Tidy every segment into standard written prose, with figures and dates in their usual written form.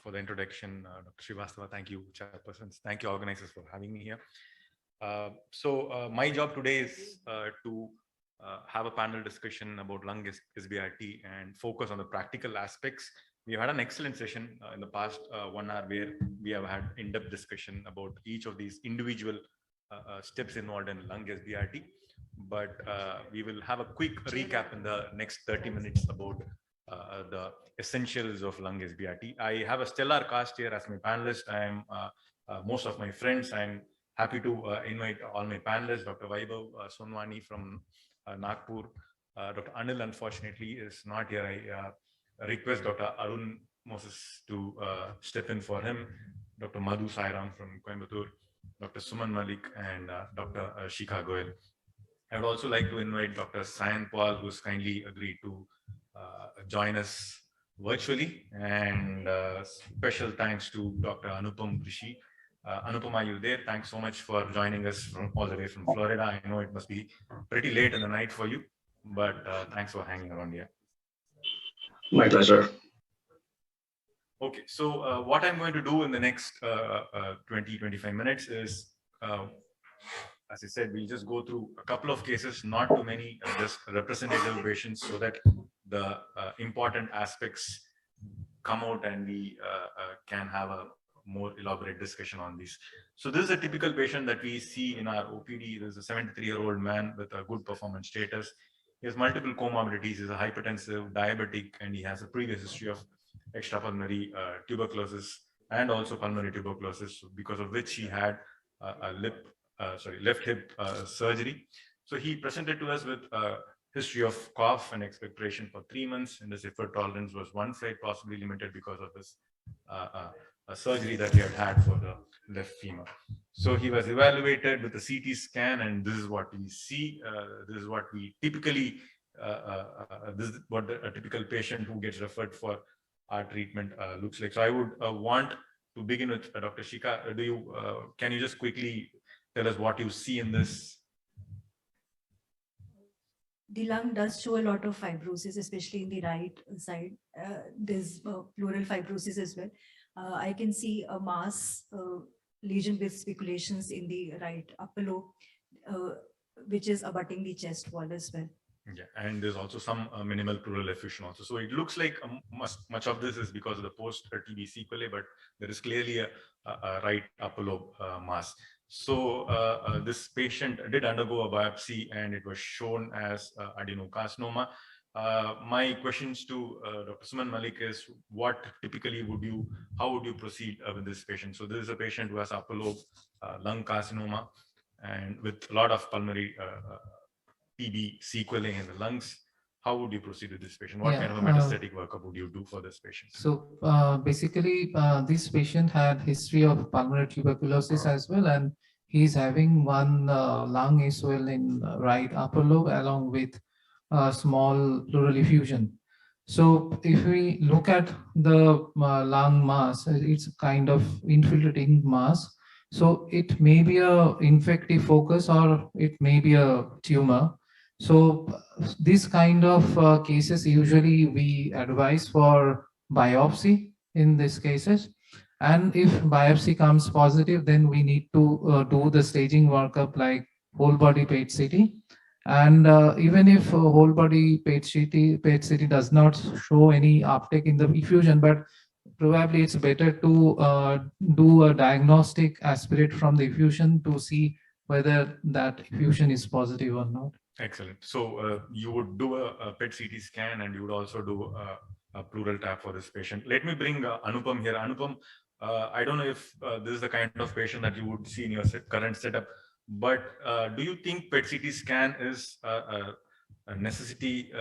for the introduction, Dr. Srivastava. Thank you, chairpersons. Thank you, organizers, for having me here. My job today is to have a panel discussion about lung SBRT and focus on the practical aspects. We had an excellent session in the past 1 hour where we have had in-depth discussion about each of these individual steps involved in lung SBRT. But we will have a quick recap in the next 30 minutes about the essentials of lung SBRT. I have a stellar cast here as my panelist. I am most of my friends. I'm happy to invite all my panelists. Dr. Vaibhav Sonwani from Nagpur. Dr. Anil, unfortunately, is not here. I request Dr. Arun Moses to step in for him. Dr. Madhu Sairam from Coimbatore, Dr. Suman Malik, and Dr. Shikha Goel. I would also like to invite Dr. Sayan Paul, who's kindly agreed to join us virtually. And special thanks to Dr. Anupam Rishi. Anupam, are you there? Thanks so much for joining us from all the way from Florida. I know it must be pretty late in the night for you, but thanks for hanging around here. My pleasure. Okay, so what I'm going to do in the next 20-25 minutes is, as I said, we'll just go through a couple of cases, not too many, just representative patients, so that the important aspects come out and we can have a more elaborate discussion on these. So this is a typical patient that we see in our OPD. There's a 73-year-old man with a good performance status. He has multiple comorbidities. He's a hypertensive, diabetic, and he has a previous history of extrapulmonary tuberculosis and also pulmonary tuberculosis, because of which he had a left hip surgery. So he presented to us with a history of cough and expectoration for 3 months, and his effort tolerance was one side, possibly limited because of this surgery that he had for the left femur. So he was evaluated with a CT scan, and this is what we see. This is what we typically, this is what a typical patient who gets referred for our treatment looks like. So I would want to begin with Dr. Shikha. Can you just quickly tell us what you see in this? The lung does show a lot of fibrosis, especially in the right side. There's pleural fibrosis as well. I can see a mass lesion with speculations in the right upper lobe, which is abutting the chest wall as well. Yeah, and there's also some minimal pleural effusion also. So it looks like much of this is because of the post-TB sequelae, but there is clearly a right upper lobe mass. So this patient did undergo a biopsy, and it was shown as adenocarcinoma. My questions to Dr. Suman Malik is, what typically how would you proceed with this patient? So this is a patient who has upper lobe lung carcinoma and with a lot of pulmonary TB sequelae in the lungs. How would you proceed with this patient? What kind of a metastatic workup would you do for this patient? So basically, this patient had history of pulmonary tuberculosis as well, and he's having one lung as well in right upper lobe along with small pleural effusion. So if we look at the lung mass, it's kind of infiltrating mass. So it may be a infective focus or it may be a tumor. So this kind of cases, usually we advise for biopsy in these cases. And if biopsy comes positive, then we need to do the staging workup like whole body PET CT. And even if whole body PET CT does not show any uptake in the effusion, but probably it's better to do a diagnostic aspirate from the effusion to see whether that effusion is positive or not. Excellent. So you would do a PET CT scan, and you would also do a pleural tap for this patient. Let me bring Anupam here. Anupam, I don't know if this is the kind of patient that you would see in your current setup, but do you think PET CT scan is a necessity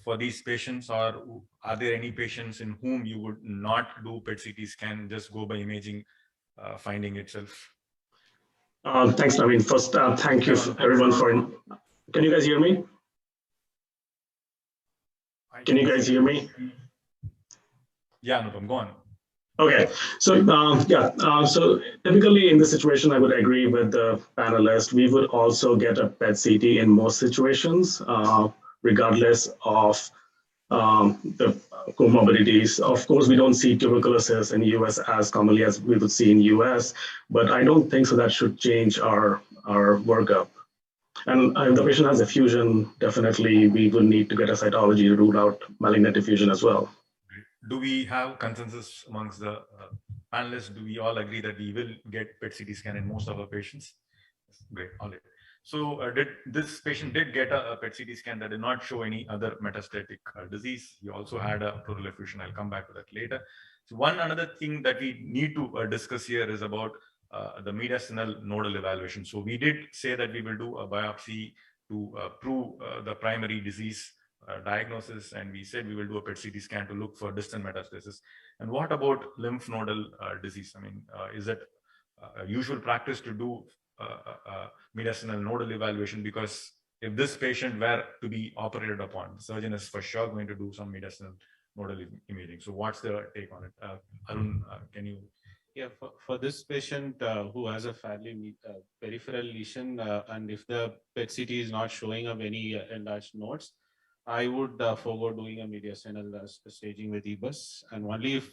for these patients, or are there any patients in whom you would not do PET CT scan, just go by imaging finding itself? Thanks, Naveen. First, thank you everyone for. Can you guys hear me? Can you guys hear me? Yeah, Anupam, go on. Okay, so so typically in this situation, I would agree with the panelist. We would also get a PET CT in most situations, regardless of the comorbidities. Of course, we don't see tuberculosis in US as commonly as we would see in US, but I don't think so that should change our workup. And if the patient has a fusion, definitely we will need to get a cytology to rule out malignant diffusion as well. Do we have consensus amongst the panelists? Do we all agree that we will get PET CT scan in most of our patients? Great, all right. So this patient did get a PET CT scan that did not show any other metastatic disease. He also had a pleural effusion. I'll come back to that later. So one another thing that we need to discuss here is about the mediastinal nodal evaluation. So we did say that we will do a biopsy to prove the primary disease diagnosis, and we said we will do a PET CT scan to look for distant metastasis. And what about lymph nodal disease? I mean, is it usual practice to do mediastinal nodal evaluation? Because if this patient were to be operated upon, the surgeon is for sure going to do some mediastinal nodal imaging. So what's the take on it? Arun, can you? Yeah, for this patient who has a fairly peripheral lesion, and if the PET CT is not showing up any enlarged nodes, I would forego doing a mediastinal staging with EBUS, and only if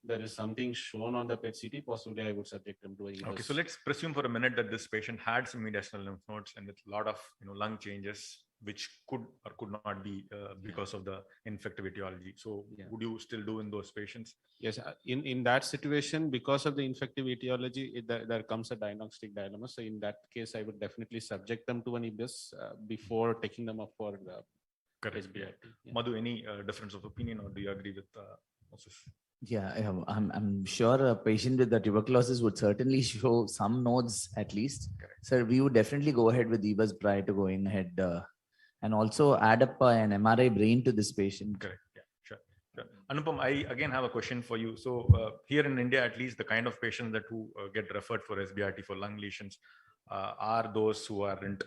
there is something shown on the PET CT, possibly I would subject them to a EBUS. Okay, so let's presume for a minute that this patient had some mediastinal lymph nodes and with a lot of lung changes, which could or could not be because of the infective etiology. So would you still do in those patients? Yes, in that situation, because of the infective etiology, there comes a diagnostic dilemma. So in that case, I would definitely subject them to an EBUS before taking them up for the Sbrt. Yeah. Madhu, any difference of opinion, or do you agree with Moses? Yeah, I'm sure a patient with the tuberculosis would certainly show some nodes at least. Correct. So we would definitely go ahead with EBUS prior to going ahead and also add up an MRI brain to this patient. Correct. Yeah, sure. Anupam, I again have a question for you. So here in India, at least the kind of patients that who get referred for Sbrt for lung lesions are those who aren't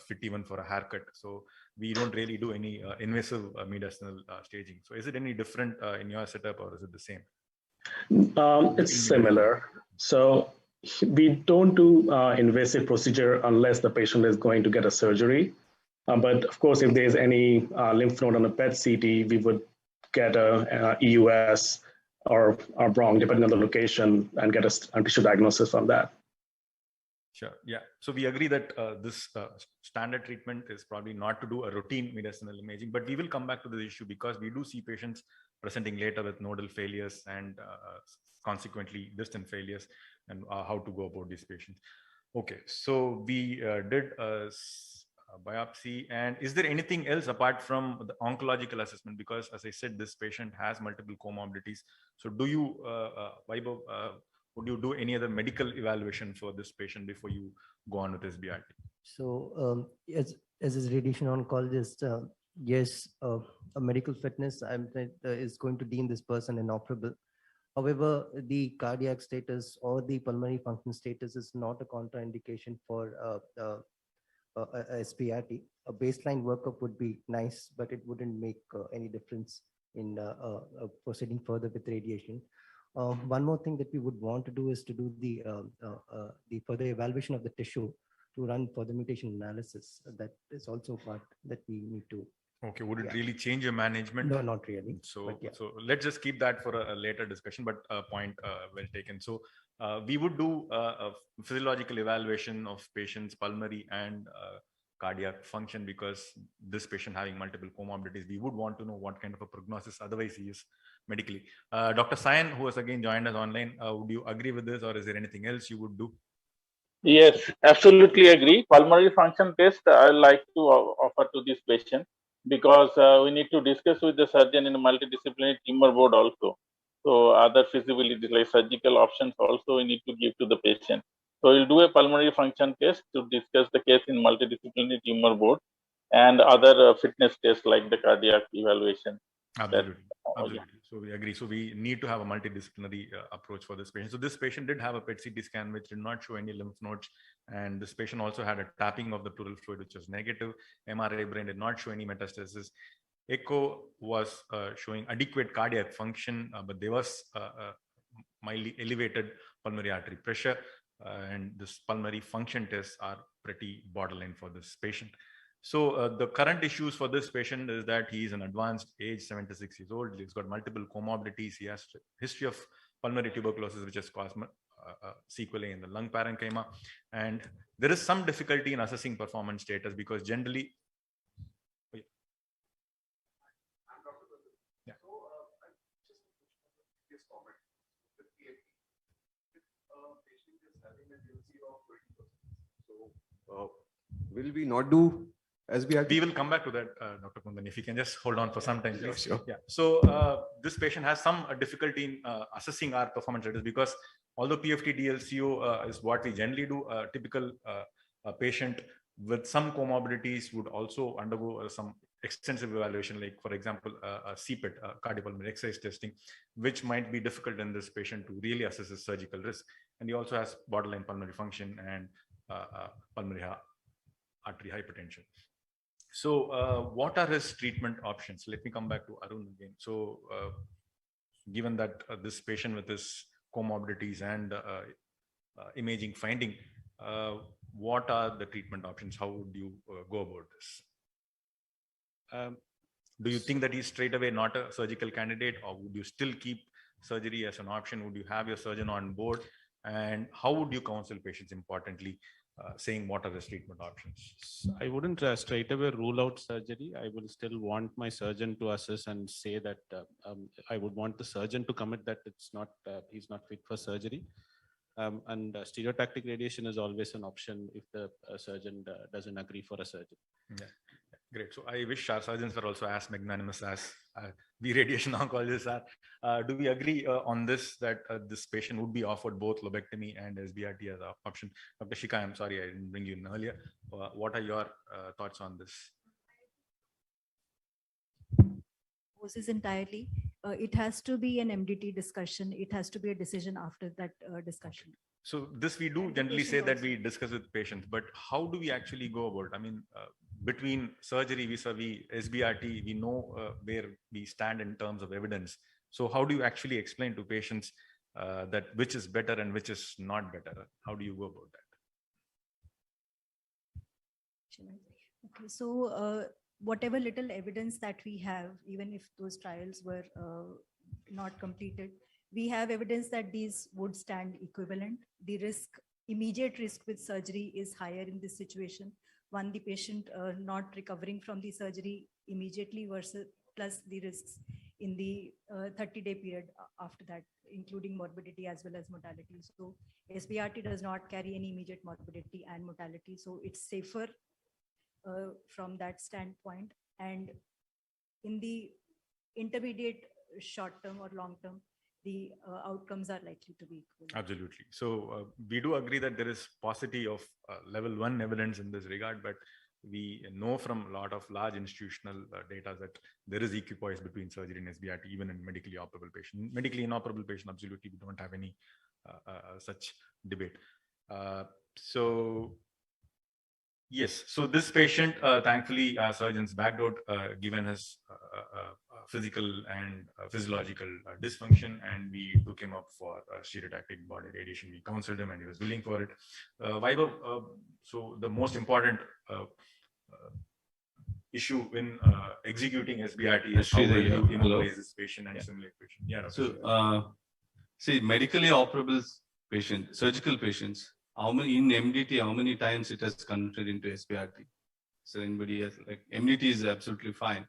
fit even for a haircut. So we don't really do any invasive mediastinal staging. So is it any different in your setup, or is it the same? It's similar. So we don't do invasive procedure unless the patient is going to get a surgery. But of course, if there's any lymph node on a PET CT, we would get a EUS or bronch, depending on the location, and get a tissue diagnosis from that. Sure. Yeah. So we agree that this standard treatment is probably not to do a routine mediastinal imaging, but we will come back to the issue because we do see patients presenting later with nodal failures and consequently distant failures, and how to go about these patients. Okay. So we did a biopsy, and is there anything else apart from the oncological assessment? Because as I said, this patient has multiple comorbidities. So do you, Vaibhav, would you do any other medical evaluation for this patient before you go on with Sbrt? So as a radiation oncologist, yes, a medical fitness is going to deem this person inoperable. However, the cardiac status or the pulmonary function status is not a contraindication for a Sbrt. A baseline workup would be nice, but it wouldn't make any difference in proceeding further with radiation. One more thing that we would want to do is to do the further evaluation of the tissue to run for the mutation analysis. That is also part that we need to. Okay, would it really change your management? No, not really. So, so let's just keep that for a later discussion, but point well taken. So we would do a physiological evaluation of patients' pulmonary and cardiac function, because this patient having multiple comorbidities, we would want to know what kind of a prognosis otherwise he is medically. Dr. Sayan, who has again joined us online, would you agree with this, or is there anything else you would do? Yes, absolutely agree. Pulmonary function test I like to offer to this patient, because we need to discuss with the surgeon in a multidisciplinary tumor board also. So other feasibilities like surgical options also we need to give to the patient. So we'll do a pulmonary function test to discuss the case in multidisciplinary tumor board, and other fitness tests like the cardiac evaluation. Absolutely. Absolutely. So we agree. So we need to have a multidisciplinary approach for this patient. So this patient did have a PET CT scan which did not show any lymph nodes, and this patient also had a tapping of the pleural fluid which was negative. MRI brain did not show any metastasis. Echo was showing adequate cardiac function, but there was mildly elevated pulmonary artery pressure, and this pulmonary function tests are pretty borderline for this patient. So the current issues for this patient is that he is an advanced age, 76 years old. He's got multiple comorbidities. He has history of pulmonary tuberculosis, which has caused sequelae in the lung parenchyma. And there is some difficulty in assessing performance status because generally, will we not do Sbrt? we will come back to that, Dr. Kundan, if you can just hold on for some time, please. Sure. Yeah. So this patient has some difficulty in assessing our performance status because although PFT DLCO is what we generally do, a typical patient with some comorbidities would also undergo some extensive evaluation, like for example, a CPET, cardiopulmonary exercise testing, which might be difficult in this patient to really assess his surgical risk. And he also has borderline pulmonary function and pulmonary artery hypertension. So what are his treatment options? Let me come back to Arun again. So given that this patient with his comorbidities and imaging finding, what are the treatment options? How would you go about this? Do you think that he's straight away not a surgical candidate, or would you still keep surgery as an option? Would you have your surgeon on board? And how would you counsel patients, importantly, saying what are the treatment options? I wouldn't straight away rule out surgery. I will still want my surgeon to assess and say that I would want the surgeon to commit that it's not he's not fit for surgery. And stereotactic radiation is always an option if the surgeon doesn't agree for a surgery. Yeah. Great. So I wish our surgeons were also as magnanimous as we radiation oncologists are. Do we agree on this, that this patient would be offered both lobectomy and Sbrt as an option? Dr. Shika, I'm sorry I didn't bring you in earlier. What are your thoughts on this? Is entirely. It has to be an MDT discussion. It has to be a decision after that discussion. So this we do generally say that we discuss with patients, but how do we actually go about? I mean, between surgery vis-a-vis Sbrt, we know where we stand in terms of evidence. So how do you actually explain to patients that which is better and which is not better? How do you go about that? Okay, so whatever little evidence that we have, even if those trials were not completed, we have evidence that these would stand equivalent. The risk, immediate risk with surgery is higher in this situation. One, the patient not recovering from the surgery immediately versus plus the risks in the 30-day period after that, including morbidity as well as mortality. So Sbrt does not carry any immediate morbidity and mortality. So it's safer from that standpoint. And in the intermediate, short term or long term, the outcomes are likely to be equal. Absolutely. So we do agree that there is paucity of level 1 evidence in this regard, but we know from a lot of large institutional data that there is equipoise between surgery and Sbrt, even in medically operable patient. Medically inoperable patient, absolutely, we don't have any such debate. So yes, so this patient, thankfully, our surgeons backed out given his physical and physiological dysfunction, and we took him up for stereotactic body radiation. We counseled him and he was willing for it. Vaibhav, so the most important issue in executing Sbrt is how will you immobilize this patient and simulate patient? Yeah. So, see, medically operable patient, surgical patients, how many in MDT, how many times it has converted into Sbrt? So anybody else, like MDT is absolutely fine,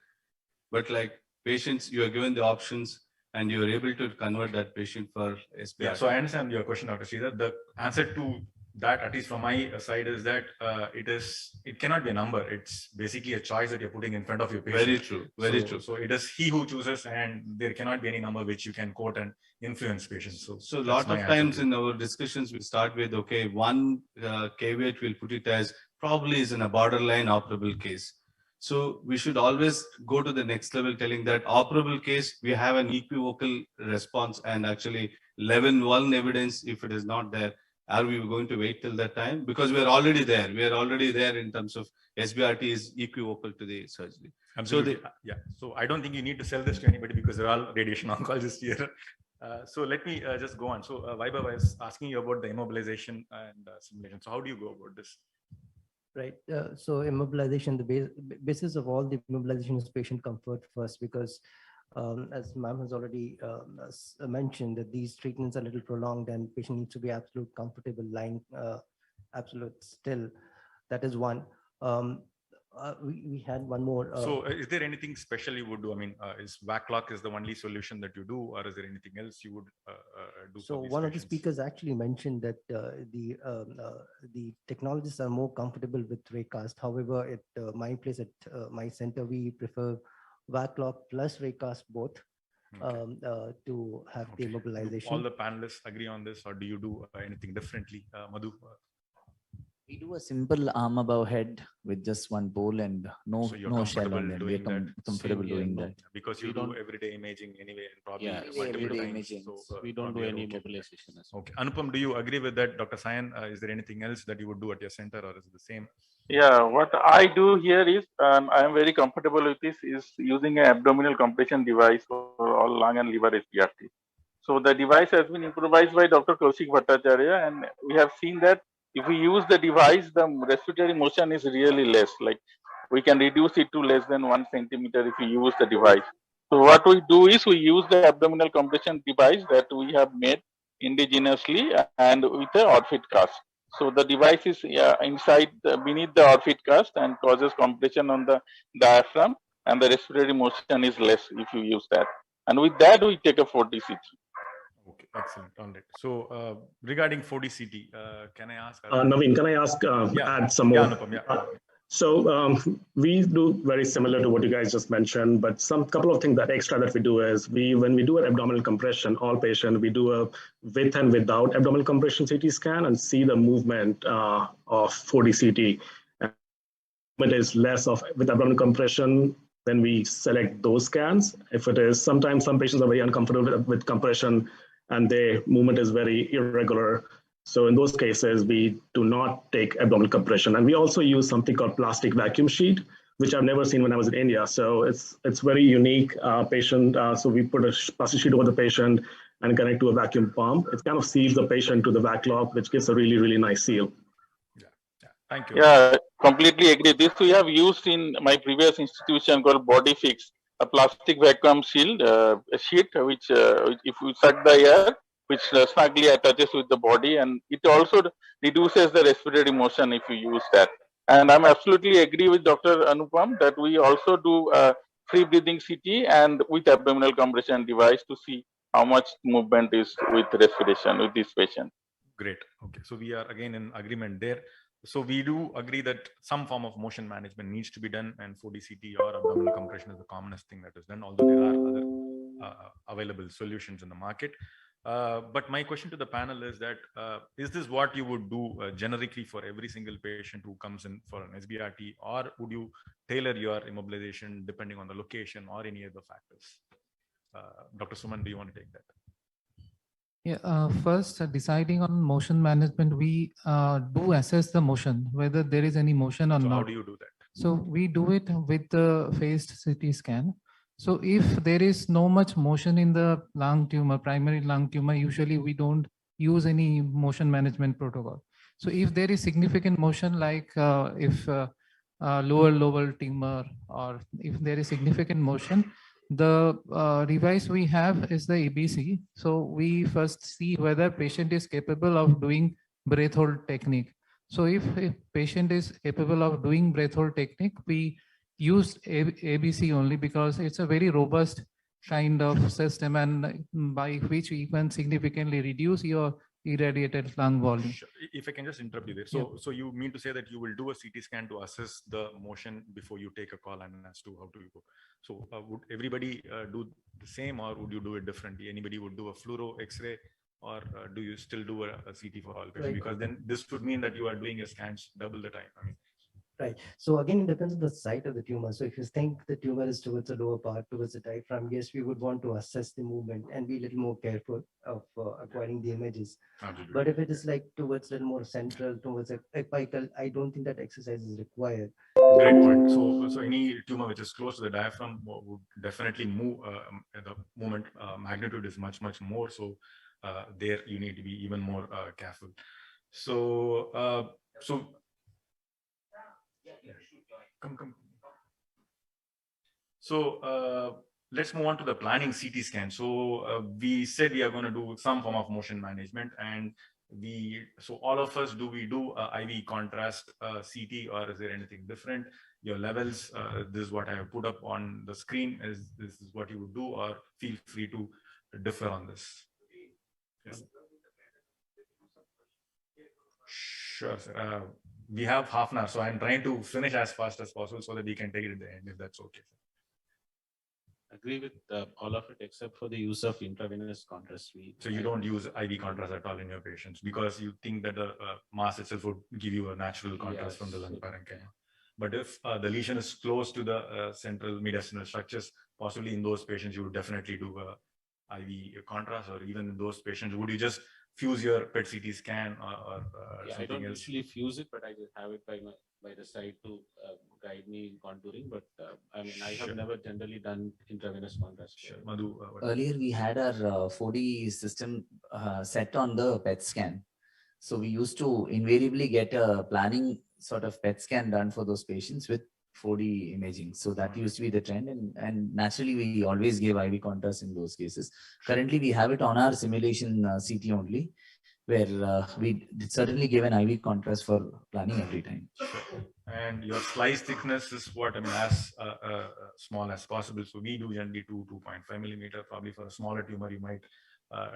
but like patients, you are given the options and you are able to convert that patient for Sbrt. Yeah, so I understand your question, Dr. Sridhar. The answer to that, at least from my side, is that it cannot be a number. It's basically a choice that you're putting in front of your patient. Very true. Very true. So it is he who chooses, and there cannot be any number which you can quote and influence patients. So a lot of times in our discussions, we start with, okay, one caveat we'll put it as probably is in a borderline operable case. So we should always go to the next level, telling that operable case, we have an equivocal response, and actually level 1 evidence, if it is not there, are we going to wait till that time? Because we're already there. We're already there in terms of Sbrt is equivocal to the surgery. Absolutely. So yeah. So I don't think you need to sell this to anybody because they're all radiation oncologists here. So let me just go on. So Vaibhav, I was asking you about the immobilization and simulation. So how do you go about this? Right. So immobilization, the basis of all the immobilization is patient comfort first, because as ma'am has already mentioned, that these treatments are a little prolonged and patient needs to be absolute comfortable lying absolute still. That is one. We had one more. So is there anything special you would do? I mean, is VAC is the only solution that you do, or is there anything else you would do? So for these one of the patients? speakers actually mentioned that the technologists are more comfortable with raycast. However, at my place, at my center, we prefer VAC plus raycast both to have the Do immobilization. all the panelists agree on this, or do you do anything differently, Madhu? We do a simple arm above head with just one pole and no So you're no shell comfortable on them. doing We're that? comfortable Same here, doing no. that. Because We you do don't- everyday imaging anyway, and probably Yeah, multiple everyday times. imaging. So, We don't do probably any you're okay with that. mobilization as well. Okay, Anupam, do you agree with that, Dr. Sayan? Is there anything else that you would do at your center, or is it the same? Yeah, what I do here is, I am very comfortable with this, is using an abdominal compression device for all lung and liver Sbrt. So the device has been improvised by Dr. Kaushik Bhattacharya, and we have seen that if we use the device, the respiratory motion is really less. Like we can reduce it to less than 1 centimeter if we use the device. So what we do is we use the abdominal compression device that we have made indigenously and with the ORFID cast. So the device is inside beneath the ORFID cast and causes compression on the diaphragm, and the respiratory motion is less if you use that. And with that, we take a 40 CT. Okay, excellent. All right. So regarding 40CT, can I ask? Naveen, can I ask, Yeah. add some more? Yeah, Anupam, yeah. So we do very similar to what you guys just mentioned, but some couple of things that extra that we do is when we do an abdominal compression, all patient, we do a with and without abdominal compression CT scan and see the movement of 40CT. It is less of with abdominal compression, then we select those scans. If it is, sometimes some patients are very uncomfortable with compression and their movement is very irregular. So in those cases, we do not take abdominal compression. And we also use something called plastic vacuum sheet, which I've never seen when I was in India. So it's very unique patient. So we put a plastic sheet over the patient and connect to a vacuum pump. It kind of seals the patient to the backlog, which gives a really, really nice seal. Yeah. Thank you. Yeah, completely agree. This we have used in my previous institution called Body Fix, a plastic vacuum shield, a sheet which if you suck the air, which snugly attaches with the body, and it also reduces the respiratory motion if you use that. And I'm absolutely agree with Dr. Anupam that we also do free breathing CT and with abdominal compression device to see how much movement is with respiration with this patient. Great. Okay. So we are again in agreement there. So we do agree that some form of motion management needs to be done, and 40CT or abdominal compression is the commonest thing that is done, although there are other available solutions in the market. But my question to the panel is that, is this what you would do generically for every single patient who comes in for an Sbrt, or would you tailor your immobilization depending on the location or any other factors? Dr. Suman, do you want to take that? Yeah, first deciding on motion management, we do assess the motion, whether there is any motion or So not. how do you do that? So we do it with the phased CT scan. So if there is no much motion in the lung tumor, primary lung tumor, usually we don't use any motion management protocol. So if there is significant motion, like if lower tumor, or if there is significant motion, the device we have is the ABC. So we first see whether patient is capable of doing breath hold technique. So if patient is capable of doing breath hold technique, we use ABC only because it's a very robust kind of system, and by which we can significantly reduce your irradiated lung volume. Sure. If I can just interrupt you there. So you mean to say that you will do a CT scan to assess the motion before you take a call and as to how to go? So would everybody do the same, or would you do it differently? Anybody would do a fluoro X-ray, or do you still do a CT for all patients? Right. Because then this would mean that you are doing your scans double the time. I mean, Right. So again, it depends on the site of the tumor. So if you think the tumor is towards the lower part, towards the diaphragm, yes, we would want to assess the movement and be a little more careful of acquiring the images. absolutely. But if it is like towards a little more central, towards apical, I don't think that exercise is required. Great point. So any tumor which is close to the diaphragm would definitely move. The movement magnitude is much more. So there you need to be even more careful. So Come. So let's move on to the planning CT scan. So we said we are going to do some form of motion management, and so all of us, do we do IV contrast CT, or is there anything different? Your levels, this is what I have put up on the screen. This is what you would do, or feel free to differ on this. Yes. Sure, sir. We have half an hour, so I'm trying to finish as fast as possible so that we can take it at the end, if that's okay. Agree with all of it except for the use of intravenous contrast. So you don't use IV contrast at all in your patients because you think that the mass itself would give you a natural contrast from the lung parenchyma. But if the lesion is close to the central mediastinal structures, possibly in those patients, you would definitely do a IV contrast, or even in those patients, would you just fuse your PET CT scan or I don't else? usually fuse it, but I just have it by the side to guide me in contouring. But I mean, I have never generally done intravenous contrast. Sure. Madhu, Earlier, we had our 4D system set on the PET scan. So we used to invariably get a planning sort of PET scan done for those patients with 4D imaging. So that used to be the trend. And naturally, we always give IV contrast in those cases. Currently, we have it on our simulation CT only, where we certainly give an IV contrast for planning every time. And your slice thickness is what, I mean, as small as possible. So we do generally 2.5 millimeter. Probably for a smaller tumor, you might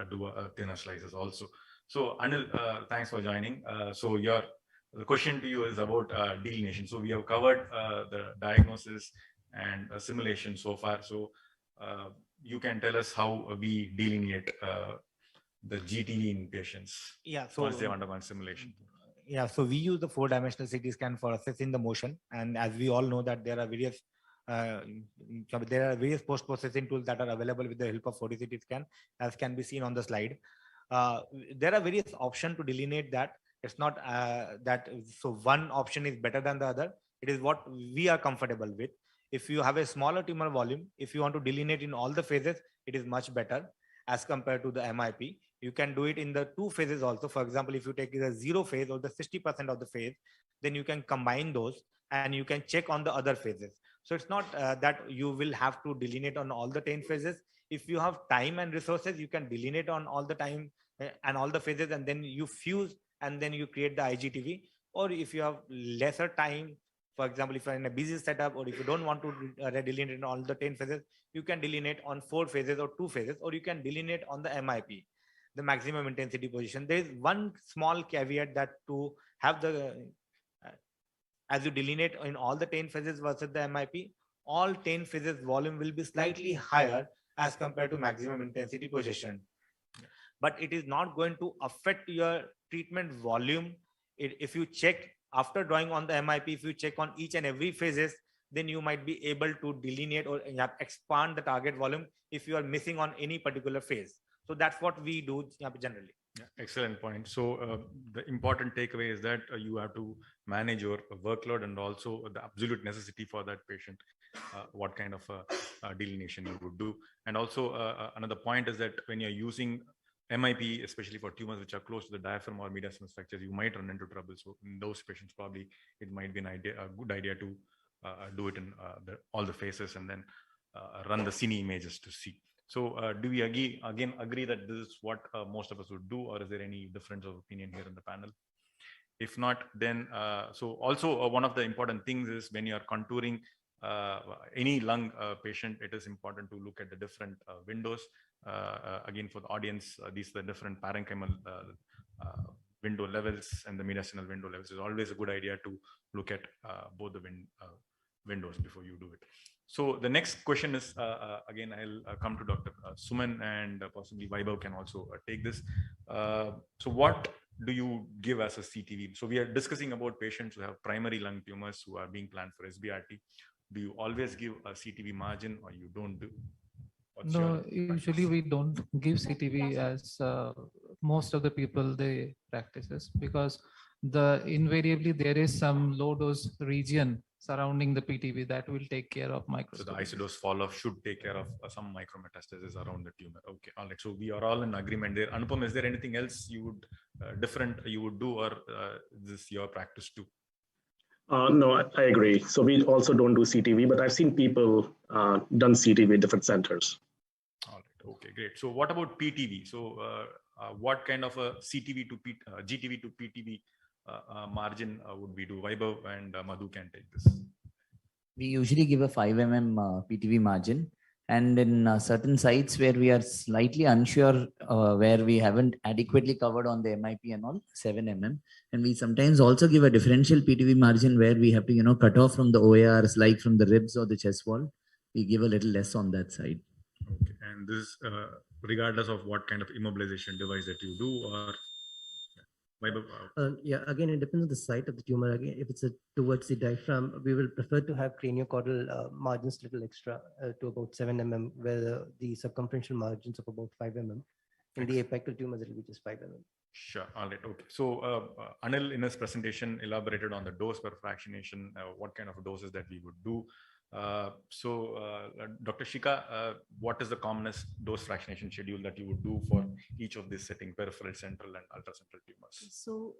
do a thinner slices also. So Anil, thanks for joining. So the question to you is about delineation. So we have covered the diagnosis and simulation so far. So you can tell us how we delineate the GTV in patients once they undergone simulation. Yeah, so we use the 4-dimensional CT scan for assessing the motion, and as we all know that there are various post-processing tools that are available with the help of 4D CT scan, as can be seen on the slide. There are various options to delineate that. It's not that so one option is better than the other. It is what we are comfortable with. If you have a smaller tumor volume, if you want to delineate in all the phases, it is much better as compared to the MIP. You can do it in the 2 phases also. For example, if you take the 0 phase or the 60% of the phase, then you can combine those and you can check on the other phases. So it's not that you will have to delineate on all the 10 phases. If you have time and resources, you can delineate on all the time and all the phases, and then you fuse and then you create the IGTV. Or if you have lesser time, for example, if you're in a busy setup, or if you don't want to delineate in all the 10 phases, you can delineate on 4 phases or 2 phases, or you can delineate on the MIP, the maximum intensity position. There is one small caveat that to have the, as you delineate in all the 10 phases versus the MIP, all 10 phases volume will be slightly higher as compared to maximum intensity position. But it is not going to affect your treatment volume. If you check after drawing on the MIP, if you check on each and every phases, then you might be able to delineate or expand the target volume if you are missing on any particular phase. So that's what we do generally. Yeah, excellent point. So the important takeaway is that you have to manage your workload and also the absolute necessity for that patient, what kind of delineation you would do. And also another point is that when you're using MIP, especially for tumors which are close to the diaphragm or mediastinal structures, you might run into trouble. So in those patients, probably it might be a good idea to do it in all the phases and then run the cine images to see. So do we again agree that this is what most of us would do, or is there any difference of opinion here in the panel? If not, then so also one of the important things is when you are contouring any lung patient, it is important to look at the different windows. Again, for the audience, these are the different parenchymal window levels and the mediastinal window levels. It's always a good idea to look at both the windows before you do it. So the next question is, again, I'll come to Dr. Suman, and possibly Vaibhav can also take this. So what do you give as a CTV? So we are discussing about patients who have primary lung tumors who are being planned for SBRT. Do you always give a CTV margin, or you don't do? No, usually we don't give CTV as most of the people they practices, because invariably there is some low dose region surrounding the PTV that will take care of microscope. So the isodose fall off should take care of some micrometastasis around the tumor. Okay, all right. So we are all in agreement there. Anupam, is there anything else you would different you would do, or is this your practice too? No, I agree. So we also don't do CTV, but I've seen people done CTV at different centers. All right. Okay, great. So what about PTV? So what kind of a CTV to GTV to PTV margin would we do? Vaibhav and Madhu can take this. We usually give a 5 mm PTV margin. And in certain sites where we are slightly unsure, where we haven't adequately covered on the MIP and all, 7 mm. And we sometimes also give a differential PTV margin where we have to, cut off from the OARs, like from the ribs or the chest wall. We give a little less on that side. Okay, and this regardless of what kind of immobilization device that you do, or yeah, again, it depends on the site of the tumor. Again, if it's towards the diaphragm, we will prefer to have craniocaudal margins little extra to about 7 mm, where the circumferential margins of about 5 mm. In the apical tumors, it will be just 5 mm. Sure. All right. Okay. So Anil in his presentation elaborated on the dose per fractionation, what kind of doses that we would do. Dr. Shika, what is the commonest dose fractionation schedule that you would do for each of these setting, peripheral, central, and ultracentral tumors? So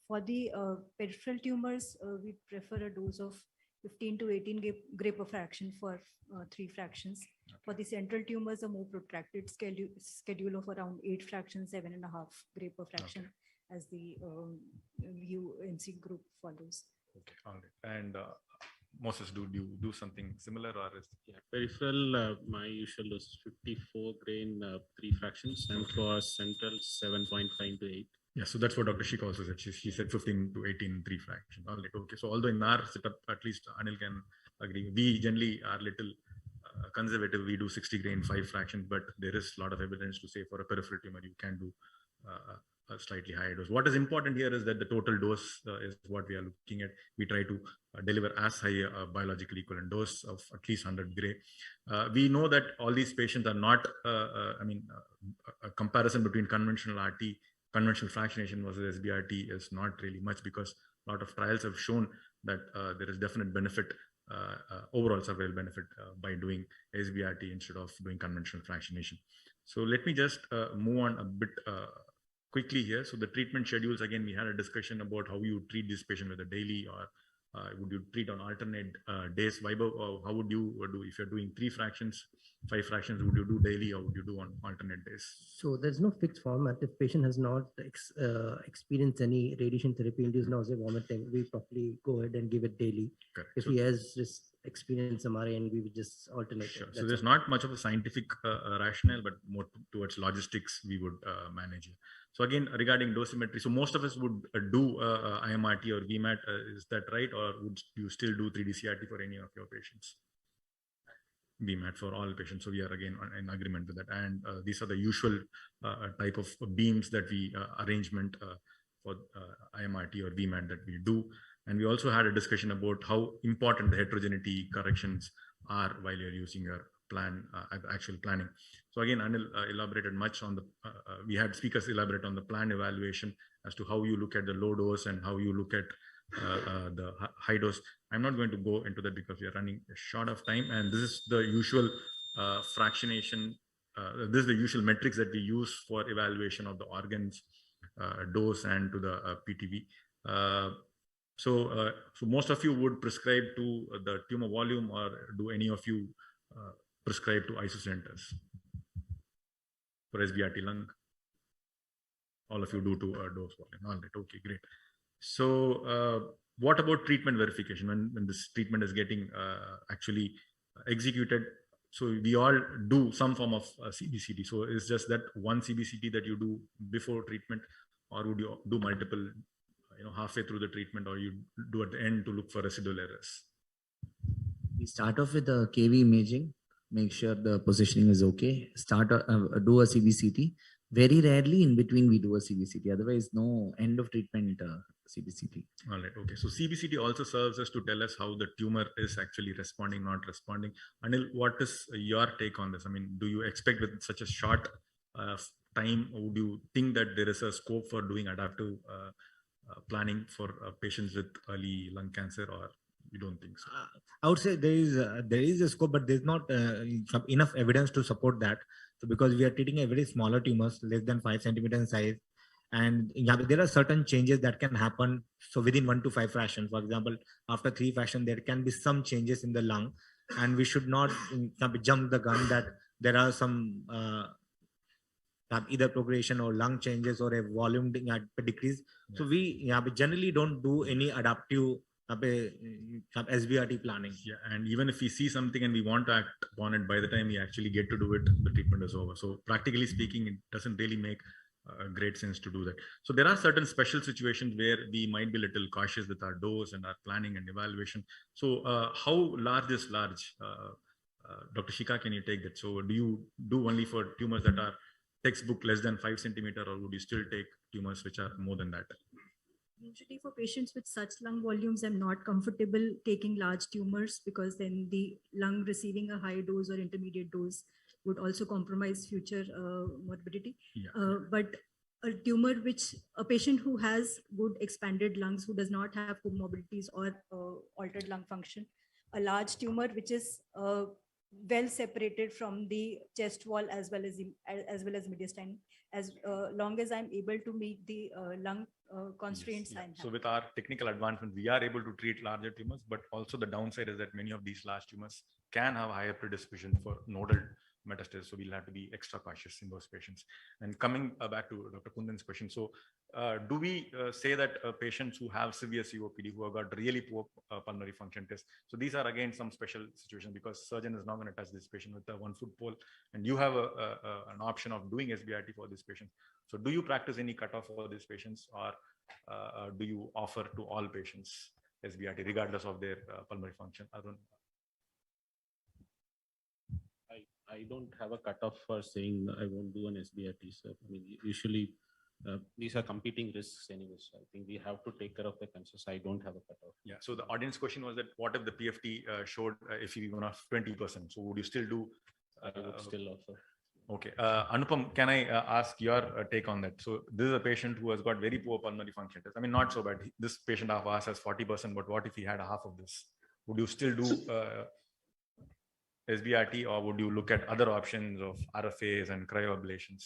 for the peripheral tumors, we prefer a dose of 15 to 18 gray per fraction for 3 fractions. Okay. For the central tumors, a more protracted schedule of around 8 fractions, 7.5 gray per fraction, okay, as the UNC group follows. Okay, all right. And Moses, do you do something similar, or is peripheral? My usual dose is 54 gray in 3 fractions, and for central 7.5 to 8. Yeah, so that's what Dr. Shik also said. She said 15 to 18 3 fractions. All right, okay. So although in our setup, at least Anil can agree, we generally are little conservative. We do 60 gray in 5 fractions, but there is a lot of evidence to say for a peripheral tumor, you can do a slightly higher dose. What is important here is that the total dose is what we are looking at. We try to deliver as high a biological equivalent dose of at least 100 gray. We know that all these patients are not, a comparison between conventional RT, conventional fractionation versus SBRT is not really much, because a lot of trials have shown that there is definite benefit, overall survival benefit by doing SBRT instead of doing conventional fractionation. So let me just move on a bit quickly here. So the treatment schedules, again, we had a discussion about how you treat this patient, whether daily or would you treat on alternate days. Vaibhav, how would you do if you're doing 3 fractions, 5 fractions? Would you do daily or would you do on alternate days? So there's no fixed format. If patient has not experienced any radiation therapy induced nausea, vomiting, we probably go ahead and give it daily. Correct. If he has just experienced MRI, and we would just alternate. Sure. So there's not much of a scientific rationale, but more towards logistics we would manage it. So again, regarding dosimetry, so most of us would do IMRT or VMAT, is that right? Or would you still do 3D CRT for any of your patients? VMAT for all patients. So we are again in agreement with that. And these are the usual type of beams that we arrangement for IMRT or VMAT that we do. And we also had a discussion about how important the heterogeneity corrections are while you're using your plan, actual planning. So again, Anil elaborated much on the, we had speakers elaborate on the plan evaluation as to how you look at the low dose and how you look at the high dose. I'm not going to go into that because we are running short of time, and this is the usual fractionation. This is the usual metrics that we use for evaluation of the organs, dose, and to the PTV. So most of you would prescribe to the tumor volume, or do any of you prescribe to isocenters for SBRT lung? All of you do to dose volume. All right, okay, great. So what about treatment verification when this treatment is getting actually executed? So we all do some form of CBCT. So it's just that one CBCT that you do before treatment, or would you do multiple, halfway through the treatment, or you do at the end to look for residual errors? We start off with the KV imaging, make sure the positioning is okay. Do a CBCT. Very rarely in between we do a CBCT. Otherwise, no end of treatment CBCT. All right. Okay. So CBCT also serves us to tell us how the tumor is actually responding, not responding. Anil, what is your take on this? I mean, do you expect with such a short time, or would you think that there is a scope for doing adaptive planning for patients with early lung cancer, or you don't think so? I would say there is a scope, but there's not enough evidence to support that. So because we are treating a very smaller tumors, less than 5 centimeters in size, And yeah, but there are certain changes that can happen. So within 1 to 5 fraction, for example, after 3 fraction, there can be some changes in the lung, and we should not jump the gun that there are some either progression or lung changes or a volume decrease. So we generally don't do any adaptive SBRT planning. Yeah, and even if we see something and we want to act upon it, by the time we actually get to do it, the treatment is over. So practically speaking, it doesn't really make great sense to do that. So there are certain special situations where we might be a little cautious with our dose and our planning and evaluation. So how large is large? Dr. Shika, can you take that? So do you do only for tumors that are textbook less than 5 centimeter, or would you still take tumors which are more than that? Usually for patients with such lung volumes, I'm not comfortable taking large tumors because then the lung receiving a high dose or intermediate dose would also compromise future morbidity. Yeah. But a tumor which a patient who has good expanded lungs, who does not have comorbidities or altered lung function, a large tumor which is well separated from the chest wall as well as mediastinum, as long as I'm able to meet the lung constraints. Yes, yeah. So with our technical advancement, we are able to treat larger tumors, but also the downside is that many of these large tumors can have higher predisposition for nodal metastasis. So we'll have to be extra cautious in those patients. And coming back to Dr. Kundan's question, so do we say that patients who have severe COPD, who have got really poor pulmonary function tests, so these are again some special situations because surgeon is not going to touch this patient with a 1-foot pole, and you have an option of doing SBRT for this patient. So do you practice any cutoff for these patients, or do you offer to all patients SBRT regardless of their pulmonary function? I don't have a cutoff for saying I won't do an SBRT. So I mean, usually these are competing risks anyway. So I think we have to take care of the concerns. I don't have a cutoff. Yeah. So the audience question was that what if the PFT showed if you even have 20%? So would you still do? I would still offer. Okay. Anupam, can I ask your take on that? So this is a patient who has got very poor pulmonary function test. I mean, not so bad. This patient of ours has 40%, but what if he had half of this? Would you still do SBRT, or would you look at other options of RFAs and cryoablations?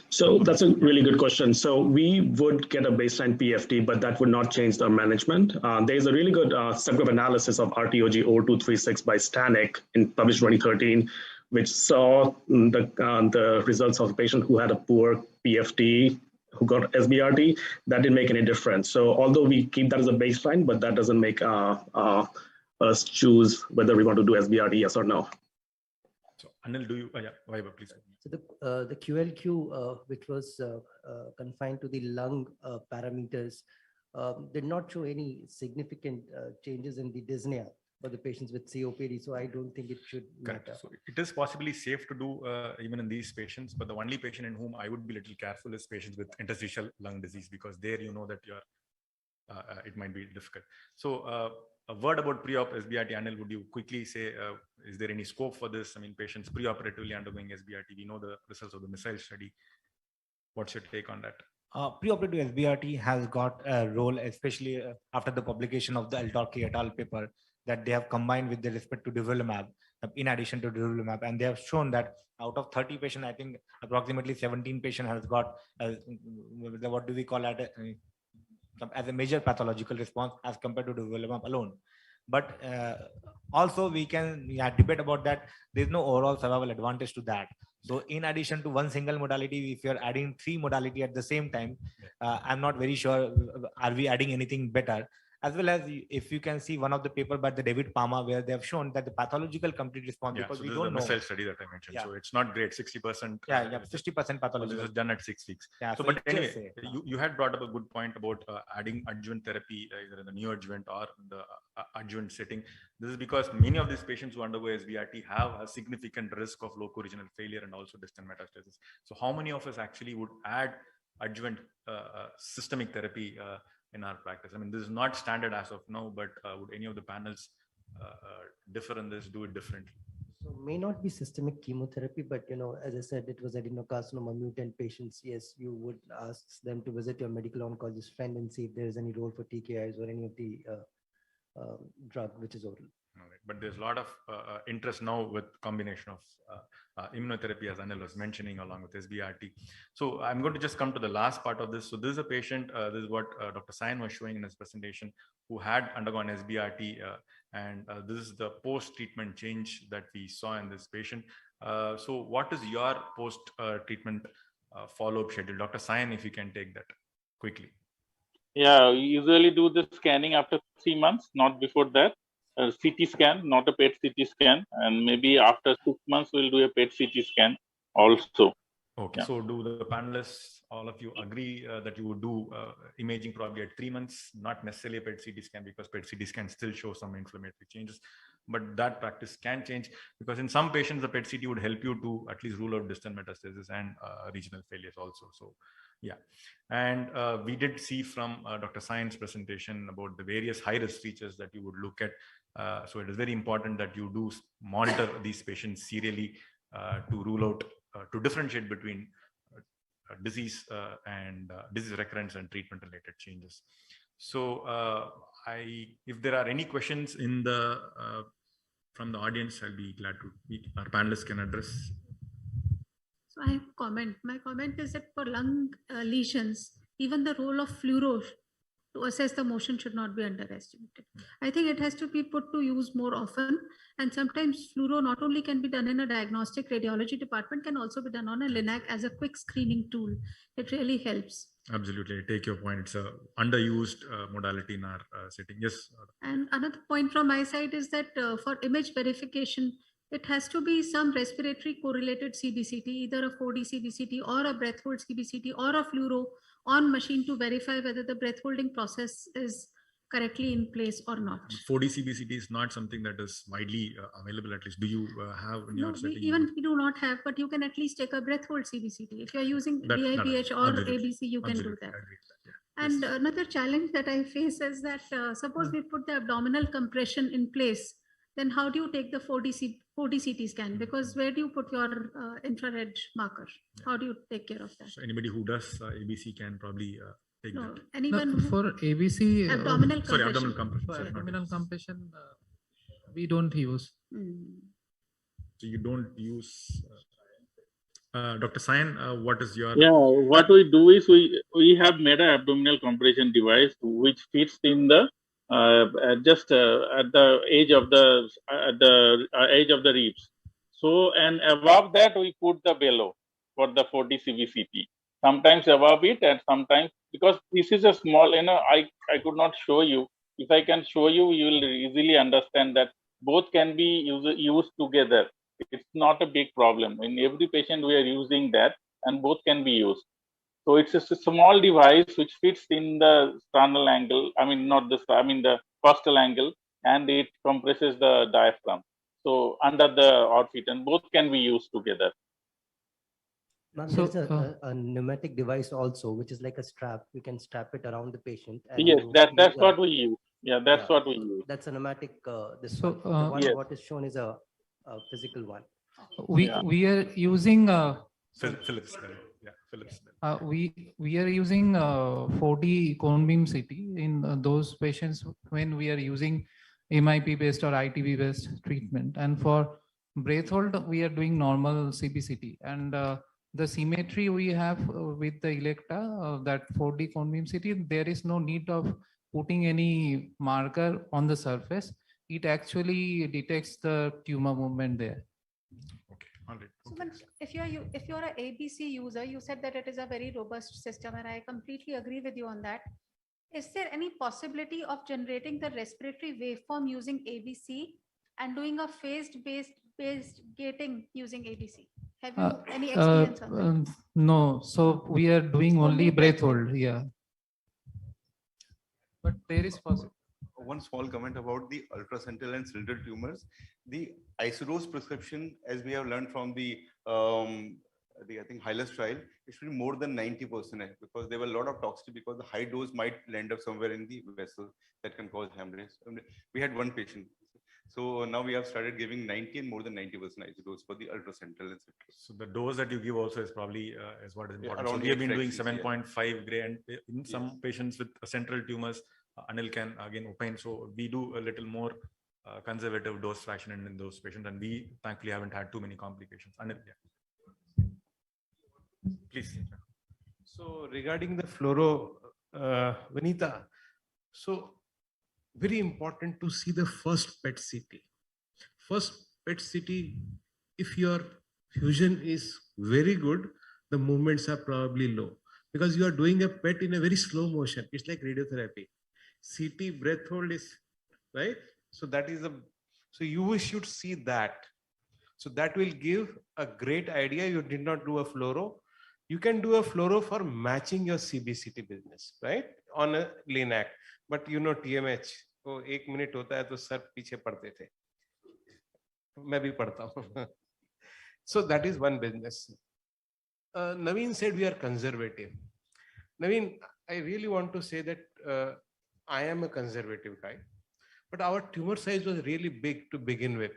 So that's a really good question. So we would get a baseline PFT, but that would not change the management. There's a really good subgroup analysis of RTOG 0236 by Stanek in published 2013, which saw the results of a patient who had a poor PFT, who got SBRT. That didn't make any difference. So although we keep that as a baseline, but that doesn't make us choose whether we want to do SBRT, yes or no. So Anil, do you? Yeah, Vaibhav, please. So the QLQ, which was confined to the lung parameters, did not show any significant changes in the dyspnea for the patients with COPD. So I don't think it should matter. So it is possibly safe to do even in these patients, but the only patient in whom I would be a little careful is patients with interstitial lung disease, because there you know that it might be difficult. So a word about pre-op SBRT, Anil, would you quickly say, is there any scope for this? I mean, patients pre-operatively undergoing SBRT, we know the results of the missile study. What's your take on that? Preoperative SBRT has got a role, especially after the publication of the Altorki et al. Paper that they have combined with the respect to durvalumab, in addition to durvalumab, and they have shown that out of 30 patients, I think approximately 17 patients has got what do we call it as a major pathological response as compared to durvalumab alone. But also we can debate about that. There's no overall survival advantage to that. So in addition to one single modality, if you're adding 3 modality at the same time, I'm not very sure, are we adding anything better? As well as if you can see one of the paper by the David Palmer, where they have shown that the pathological complete response, because so we this don't is the know. missile study that I mentioned. So it's not great, 60%. 60% pathological. This was done at 6 weeks. So but anyway, you had brought up a good point about adding adjuvant therapy either in the neoadjuvant or the adjuvant setting. This is because many of these patients who undergo SBRT have a significant risk of local regional failure and also distant metastasis. So how many of us actually would add adjuvant systemic therapy in our practice? I mean, this is not standard as of now, but would any of the panels differ in this, do it differently? So may not be systemic chemotherapy, but as I said, it was adenocarcinoma mutant patients. Yes, you would ask them to visit your medical oncologist friend and see if there is any role for TKIs or any of the drug which is oral. All right. But there's a lot of interest now with combination of immunotherapy, as Anil was mentioning, along with Sbrt. So I'm going to just come to the last part of this. So this is a patient, this is what Dr. Sayan was showing in his presentation, who had undergone Sbrt, and this is the post-treatment change that we saw in this patient. So what is your post-treatment follow-up schedule? Dr. Sayan, if you can take that quickly. Yeah, we usually do the scanning after 3 months, not before that. CT scan, not a PET CT scan, and maybe after 6 months we'll do a PET CT scan also. Okay, so do the panelists, all of you agree that you would do imaging probably at 3 months, not necessarily a PET CT scan, because PET CT scan still shows some inflammatory changes, but that practice can change, because in some patients the PET CT would help you to at least rule out distant metastasis and regional failures also. So yeah, and we did see from Dr. Sayan's presentation about the various high-risk features that you would look at. So it is very important that you do monitor these patients serially to rule out, to differentiate between disease and disease recurrence and treatment-related changes. So if there are any questions in the from the audience, I'll be glad to. Our panelists can address. So I have a comment. My comment is that for lung lesions, even the role of fluoro to assess the motion should not be underestimated. I think it has to be put to use more often. And sometimes fluoro not only can be done in a diagnostic radiology department, can also be done on a LINAC as a quick screening tool. It really helps. Absolutely, I take your point. It's a underused modality in our setting. Yes. And another point from my side is that for image verification, it has to be some respiratory correlated CBCT, either a 4D CBCT or a breath hold CBCT or a fluoro on machine to verify whether the breath holding process is correctly in place or not. 4D CBCT is not something that is widely available, at least. Do you have in your setting? We do not have, but you can at least take a breath hold CBCT. If you're using DIPH or ABC, you can do that. And another challenge that I face is that suppose we put the abdominal compression in place, then how do you take the 4D CT scan? Because where do you put your infrared marker? How do you take care of that? So anybody who does ABC can probably take that. Anyone for ABC, abdominal sorry, compression. abdominal compression. For Sorry, abdominal compression, we don't use. So you don't use. Dr. Sayan, what is your? Yeah, what we do is we have made an abdominal compression device which fits in the just at the edge of the ribs. So, and above that we put the bellow for the 4D CBCT. Sometimes above it, and sometimes, because this is a small, I could not show you. If I can show you, you will easily understand that both can be used together. It's not a big problem. In every patient we are using that, and both can be used. So it's just a small device which fits in the sternal angle. The costal angle, and it compresses the diaphragm. So under the outfit, and both can be used together. There's a pneumatic device also, which is like a strap. You can strap it around the patient. And yes, that's what we use. Yeah, that's what we use. That's a pneumatic. What is shown is a physical one. We are using Philips. Yeah, Philips. We are using 4D cone beam CT in those patients when we are using MIP based or ITV based treatment, and for breath hold we are doing normal CBCT, and the symmetry we have with the Electa, that 4D cone beam CT, there is no need of putting any marker on the surface. It actually detects the tumor movement there. Okay, all right. So if you're a ABC user, you said that it is a very robust system, and I completely agree with you on that. Is there any possibility of generating the respiratory waveform using ABC and doing a phased based gating using ABC? Have you any experience on that? No, so we are doing only breath hold. Yeah, but there is possible. One small comment about the ultracental and cylindrical tumors. The isodose prescription, as we have learned from the I think Hylas trial, it should be more than 90%, because there were a lot of toxicity, because the high dose might land up somewhere in the vessel that can cause hemorrhage. We had one patient. So now we have started giving 90 and more than 90% isodose for the ultracentral and central. So the dose that you give also is probably is what is important. Yeah, so we have been doing 7.5 gray, and in some patients with central tumors, Anil can again opine. So we do a little more conservative dose fraction in those patients, and we thankfully haven't had too many complications. Anil, yeah. Please. So regarding the fluoro, Vanita, so very important to see the first PET CT. First PET CT, if your fusion is very good, the movements are probably low because you are doing a PET in a very slow motion. It's like radiotherapy. CT breath hold is right. So that is so you should see that. So that will give a great idea. You did not do a fluoro. You can do a fluoro for matching your CBCT business, right? On a LINAC. But you know TMH, तो 1 minute होता है तो sir पीछे पढ़ते थे. मैं भी पढ़ता हूँ. So that is one business. Naveen said we are conservative. Naveen, I really want to say that I am a conservative guy, but our tumor size was really big to begin with.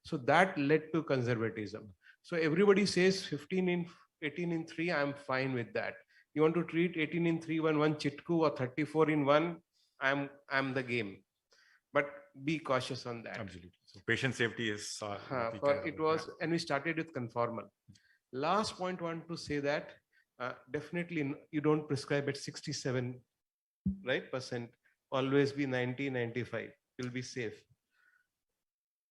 So that led to conservatism. So everybody says 18 in 3, I'm fine with that. You want to treat 18 in 3, one chitku or 34 in 1, I'm the game. But be cautious on that. Absolutely. So patient safety is it was, and we started with conformal. Last point, want to say that definitely you don't prescribe at 67, right, %. Always be 90, 95. You'll be safe.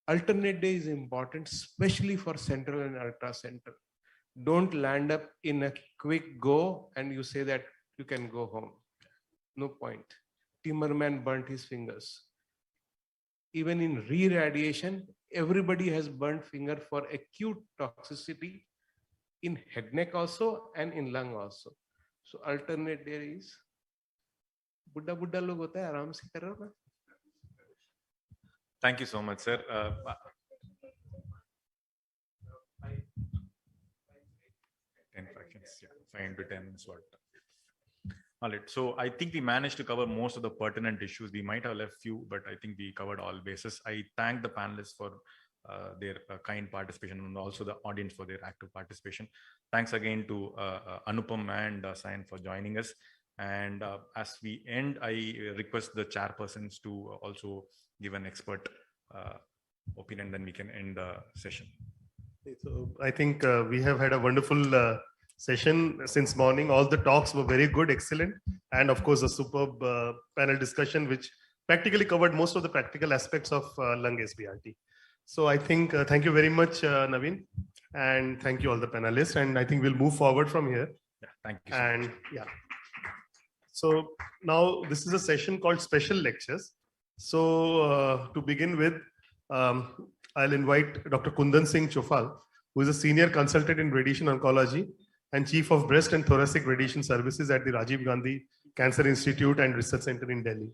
Alternate day is important, especially for central and ultra central. Don't land up in a quick go and you say that you can go home. No point. Timmerman burnt his fingers. Even in re-radiation, everybody has burnt finger for acute toxicity in head neck also and in lung also. So alternate day is Buddha log hota hai, aaram se karo na. Thank you so much, sir. 10 fractions, yeah, 5 into 10 is what. All right, so I think we managed to cover most of the pertinent issues. We might have left few, but I think we covered all bases. I thank the panelists for their kind participation and also the audience for their active participation. Thanks again to Anupam and Sayan for joining us. And as we end, I request the chairpersons to also give an expert opinion, then we can end the session. So I think we have had a wonderful session since morning. All the talks were very good, excellent. And of course, a superb panel discussion, which practically covered most of the practical aspects of lung SBRT. So I think, thank you very much, Naveen. And thank you all the panelists. And I think we'll move forward from here. Yeah, thank you. And yeah. So now this is a session called Special Lectures. So to begin with, I'll invite Dr. Kundan Singh Chofal, who is a senior consultant in radiation oncology and chief of breast and thoracic radiation services at the Rajiv Gandhi Cancer Institute and Research Center in Delhi.